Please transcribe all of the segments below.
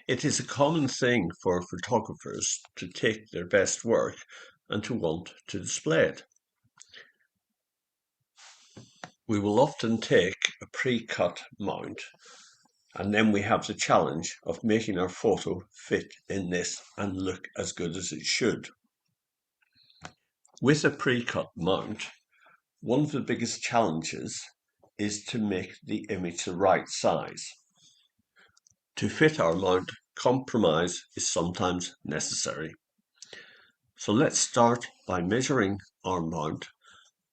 It is a common thing for photographers to take their best work and to want to display it. We will often take a pre-cut mount, and then we have the challenge of making our photo fit in this and look as good as it should. With a pre-cut mount, one of the biggest challenges is to make the image the right size. To fit our mount, compromise is sometimes necessary. So let's start by measuring our mount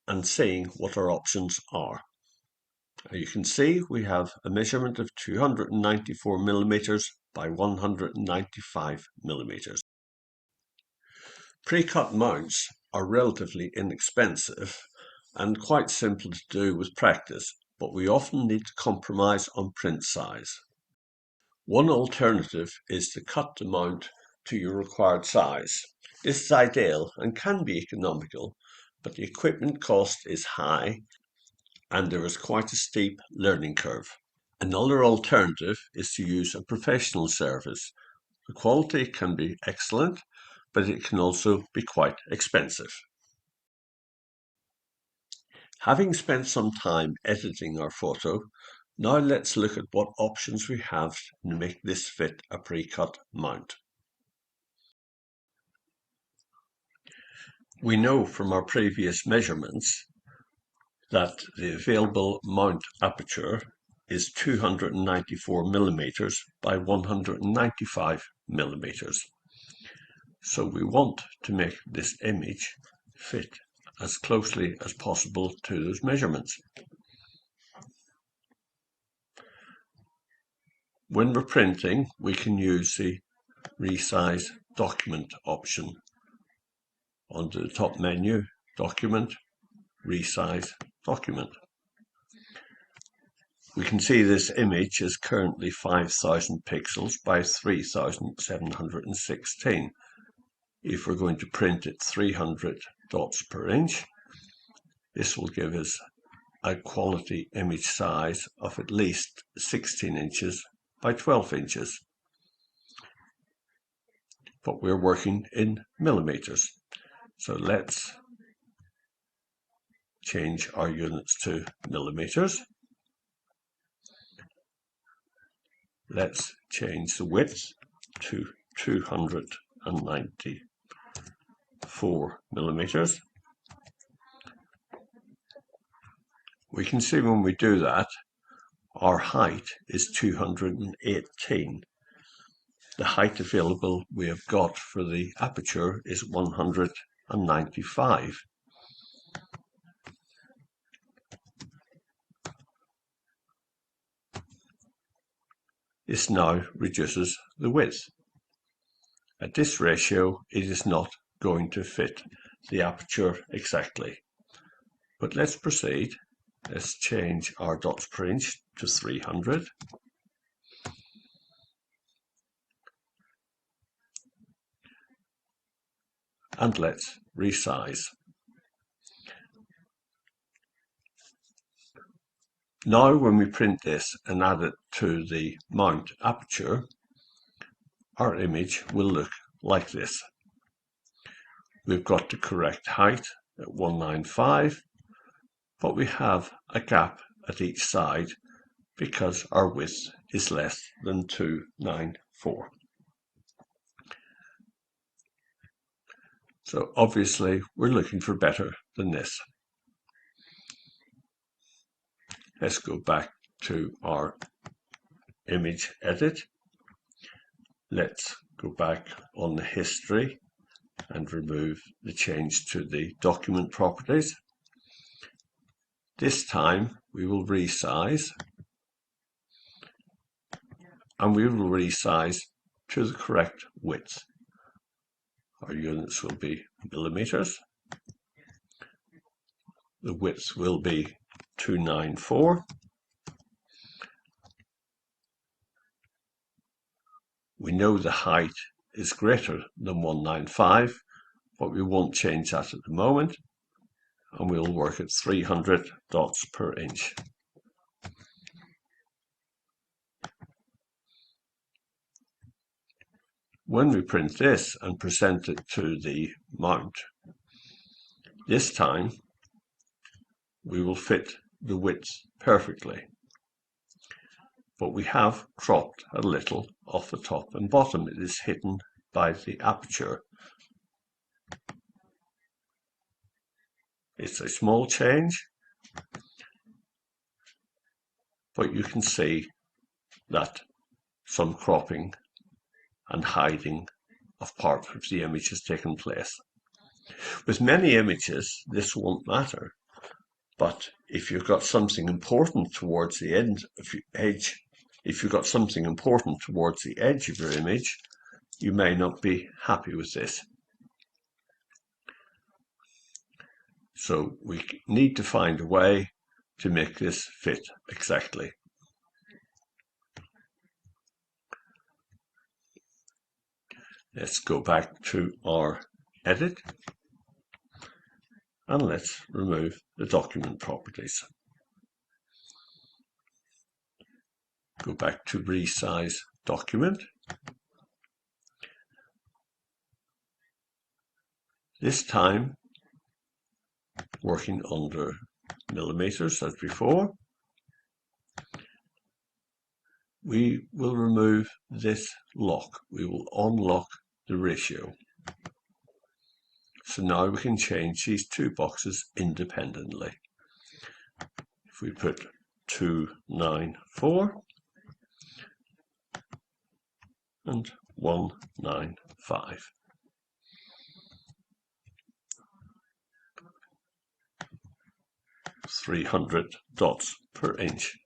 and seeing what our options are. You can see we have a measurement of 294 millimeters by 195 millimeters. Pre-cut mounts are relatively inexpensive and quite simple to do with practice, but we often need to compromise on print size. One alternative is to cut the mount to your required size. This is ideal and can be economical, but the equipment cost is high and there is quite a steep learning curve. Another alternative is to use a professional service. The quality can be excellent, but it can also be quite expensive. Having spent some time editing our photo, now let's look at what options we have to make this fit a pre-cut mount. We know from our previous measurements that the available mount aperture is 294 millimeters by 195 millimeters. So we want to make this image fit as closely as possible to those measurements. When we're printing, we can use the Resize Document option. Under the top menu, Document, Resize Document. We can see this image is currently 5,000 pixels by 3,716. If we're going to print at 300 dots per inch, this will give us a quality image size of at least 16 inches by 12 inches. But we're working in millimeters. So let's change our units to millimeters. Let's change the width to 294 millimeters. We can see when we do that, our height is 218. The height available we have got for the aperture is 195. This now reduces the width. At this ratio, it is not going to fit the aperture exactly. But let's proceed. Let's change our dots per inch to 300. And let's resize. Now when we print this and add it to the mount aperture, our image will look like this. We've got the correct height at 195, but we have a gap at each side because our width is less than 294. So obviously we're looking for better than this. Let's go back to our image edit. Let's go back on the history and remove the change to the document properties. This time we will resize, and we will resize to the correct width. Our units will be millimeters. The width will be 294. We know the height is greater than 195, but we won't change that at the moment, and we'll work at 300 dots per inch. when we print this and present it to the mount, this time we will fit the width perfectly. But we have cropped a little off the top and bottom. It is hidden by the aperture. It's a small change, but you can see that some cropping and hiding of part of the image has taken place. With many images, this won't matter, but if you've got something important towards the edge of your image, you may not be happy with this. So we need to find a way to make this fit exactly. Let's go back to our edit and let's remove the document properties. Go back to resize document. This time working under millimeters as before. We will remove this lock. We will unlock the ratio. So now we can change these two boxes independently. If we put 294 and 195. .300 dots per inch.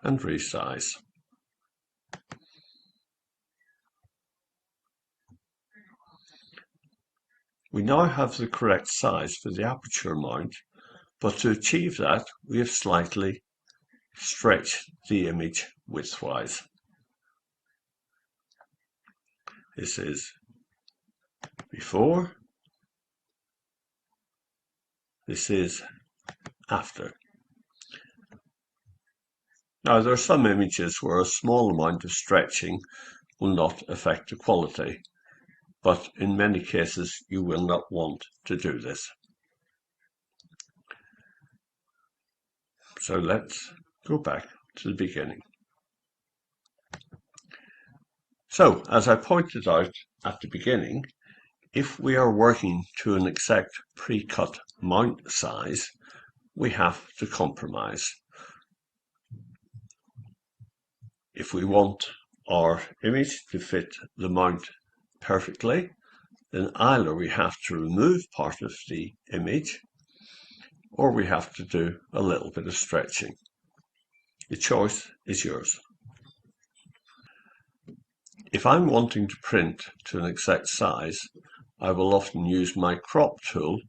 And resize. We now have the correct size for the aperture mount, but to achieve that we have slightly stretched the image widthwise. This is before, this is after. Now there are some images where a small amount of stretching will not affect the quality, but in many cases you will not want to do this. So let's go back to the beginning. So, as I pointed out at the beginning, if we are working to an exact pre-cut mount size, we have to compromise. If we want our image to fit the mount perfectly, then either we have to remove part of the image or we have to do a little bit of stretching. The choice is yours. If I'm wanting to print to an exact size, I will often use my crop tool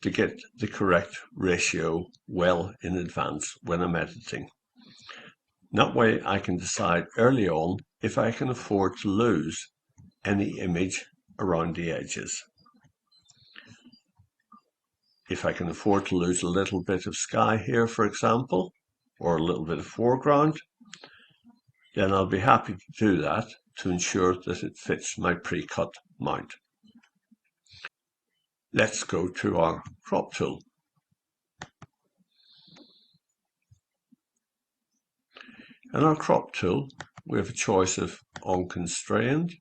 to get the correct ratio well in advance when I'm editing. That way I can decide early on if I can afford to lose any image around the edges. If I can afford to lose a little bit of sky here, for example, or a little bit of foreground, then I'll be happy to do that to ensure that it fits my pre-cut mount. Let's go to our crop tool. In our crop tool, we have a choice of unconstrained,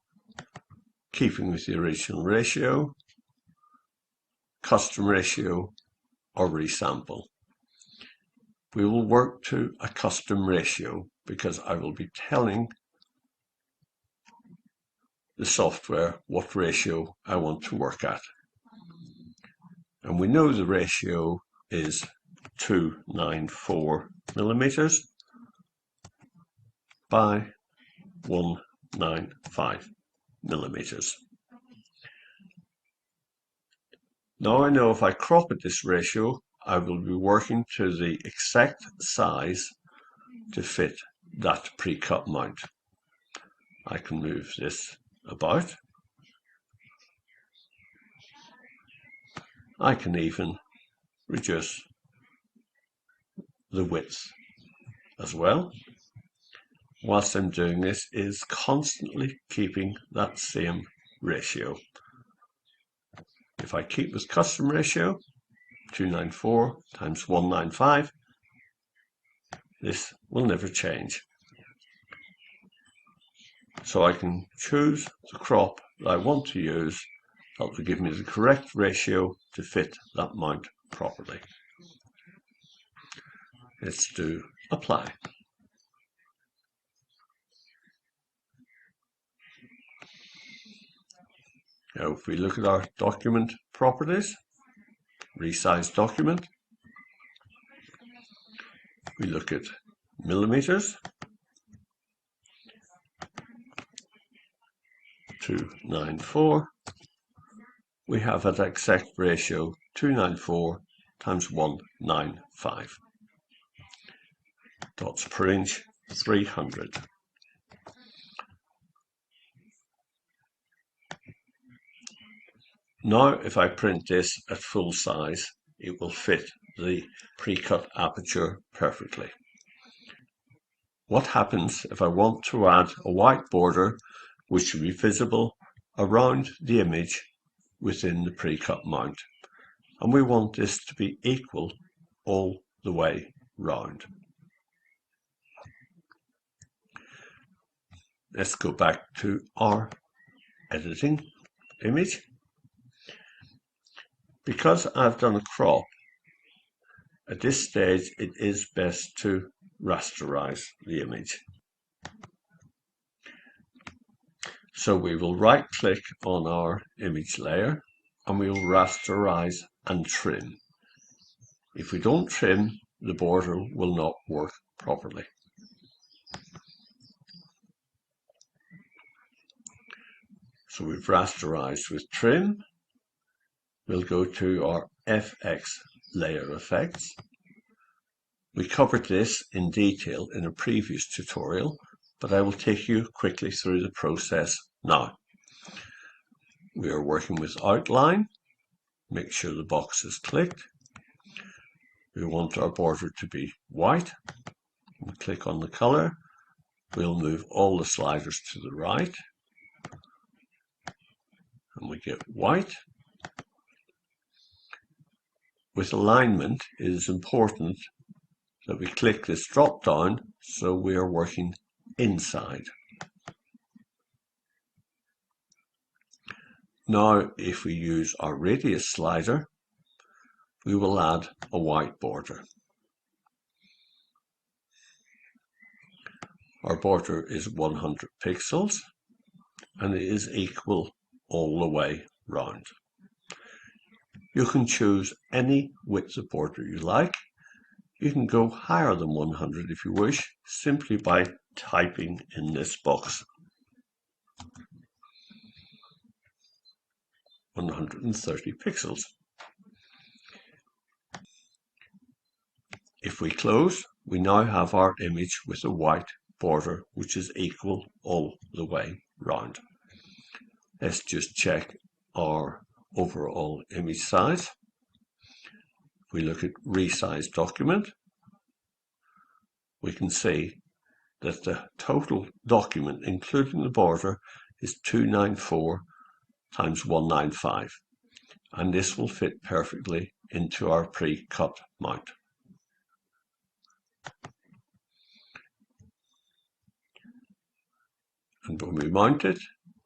keeping with the original ratio, custom ratio, or resample. We will work to a custom ratio because I will be telling the software what ratio I want to work at. And we know the ratio is 294 millimeters by 195 millimeters. Now I know if I crop at this ratio, I will be working to the exact size to fit that pre-cut mount. I can move this about. I can even reduce the width as well. whilst I'm doing this is constantly keeping that same ratio. If I keep this custom ratio, 294 times 195, this will never change. So I can choose the crop that I want to use that will give me the correct ratio to fit that mount properly. Let's do apply. Now if we look at our document properties, resize document, we look at millimeters, 294, we have that exact ratio 294 times 195. Dots per inch, 300. Now if I print this at full size, it will fit the pre-cut aperture perfectly. What happens if I want to add a white border which should be visible around the image within the pre-cut mount, and we want this to be equal all the way round? Let's go back to our editing image. Because I've done a crop, at this stage it is best to rasterize the image. So we will right click on our image layer and we will rasterize and trim. If we don't trim, the border will not work properly. So we've rasterized with trim. We'll go to our FX layer effects. We covered this in detail in a previous tutorial, but I will take you quickly through the process now. We are working with outline. Make sure the box is clicked. We want our border to be white. We click on the color. We'll move all the sliders to the right. And we get white. With alignment, it is important that we click this drop down so we are working inside. Now, if we use our radius slider, we will add a white border. Our border is 100 pixels and it is equal all the way round. You can choose any width of border you like. You can go higher than 100 if you wish, simply by typing in this box. 130 pixels. If we close, we now have our image with a white border which is equal all the way round. Let's just check our overall image size. If we look at resize document, we can see that the total document, including the border, is 294 times 195, and this will fit perfectly into our pre-cut mount. And when we mount it,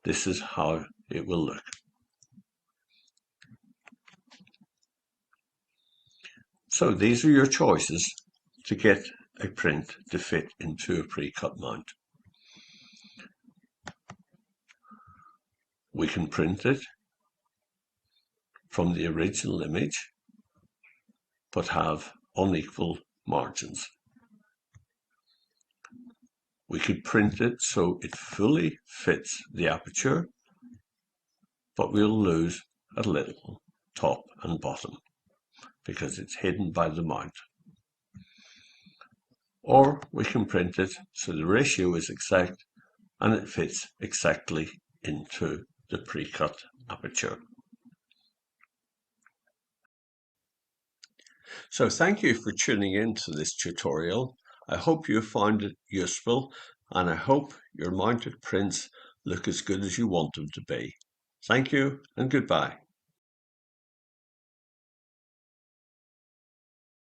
this is how it will look. So these are your choices to get a print to fit into a pre-cut mount. We can print it from the original image, but have unequal margins. We could print it so it fully fits the aperture, but we'll lose a little top and bottom because it's hidden by the mount. Or we can print it so the ratio is exact and it fits exactly into the pre-cut aperture. So thank you for tuning in to this tutorial. I hope you found it useful, and I hope your mounted prints look as good as you want them to be. Thank you and goodbye.